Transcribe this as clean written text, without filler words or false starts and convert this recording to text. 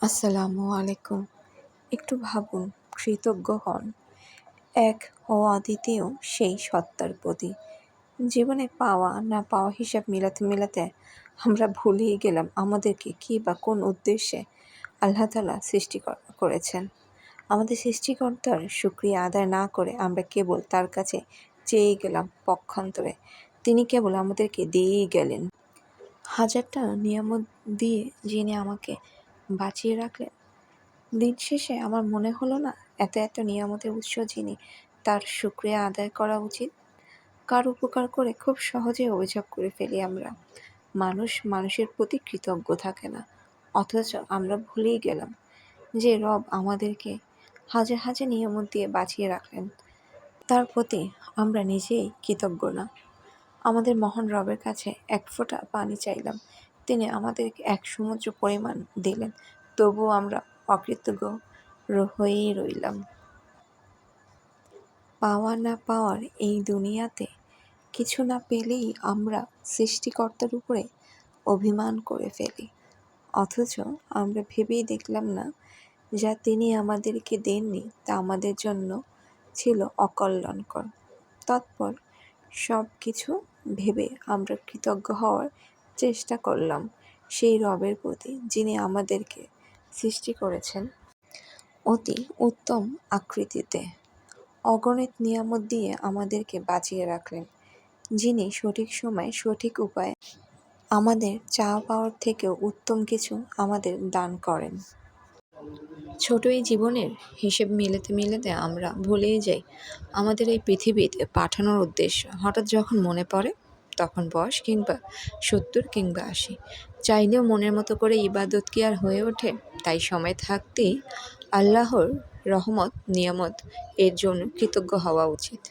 আসসালামু আলাইকুম। একটু ভাবুন, কৃতজ্ঞ হন এক ও অদ্বিতীয় সেই সত্তার প্রতি। জীবনে পাওয়া না পাওয়া হিসাব মেলাতে মেলাতে আমরা ভুলেই গেলাম আমাদেরকে কী বা কোন উদ্দেশ্যে আল্লাহ তাআলা সৃষ্টি করেছেন। আমাদের সৃষ্টিকর্তার শুকরিয়া আদায় না করে আমরা কেবল তার কাছে চেয়ে গেলাম পক্ষান্তরে তিনি কেবল আমাদেরকে দিয়েই গেলেন। হাজারটা নিয়ামত দিয়ে যিনি আমাকে বাঁচিয়ে রাখলেন, দিন শেষে আমার মনে হলো না এত এত নিয়ামতের উৎস যিনি, তার শুকরিয়া আদায় করা উচিত। কার উপকার করে খুব সহজে অভিযোগ করে ফেলি আমরা। মানুষ মানুষের প্রতি কৃতজ্ঞ থাকে না, অথচ আমরা ভুলেই গেলাম যে রব আমাদেরকে হাজার হাজার নিয়ামত দিয়ে বাঁচিয়ে রাখলেন, তার প্রতি আমরা নিজেই কৃতজ্ঞ না। আমাদের মহান রবের কাছে এক ফোঁটা পানি চাইলাম, তিনি আমাদেরকে এক সমুদ্র পরিমাণ দিলেন, তবুও আমরা অকৃতজ্ঞ হয়েই রইলাম। পাওয়া না পাওয়ার এই দুনিয়াতে কিছু না পেলেই আমরা সৃষ্টিকর্তার উপরে অভিমান করে ফেলি, অথচ আমরা ভেবেই দেখলাম না যা তিনি আমাদেরকে দেননি তা আমাদের জন্য ছিল অকল্যাণকর। তৎপর সব কিছু ভেবে আমরা কৃতজ্ঞ হওয়ার চেষ্টা করলাম সেই রবের প্রতি যিনি আমাদেরকে সৃষ্টি করেছেন অতি উত্তম আকৃতিতে, অগণিত নিয়ামত দিয়ে আমাদেরকে বাঁচিয়ে রাখলেন, যিনি সঠিক সময়ে সঠিক উপায়ে আমাদের চাওয়া পাওয়ার থেকেও উত্তম কিছু আমাদের দান করেন। ছোট এই জীবনের হিসেব মিলাতে মিলাতে আমরা ভুলেই যাই আমাদের এই পৃথিবীতে পাঠানোর উদ্দেশ্য। হঠাৎ যখন মনে পড়ে তখন বয়স কিংবা ৭০ কিংবা ৮০, চাইলেও মনের মতো করে ইবাদত কি আর হয়ে ওঠে? তাই সময় থাকতেই আল্লাহর রহমত নিয়ামত এর জন্য কৃতজ্ঞ হওয়া উচিত।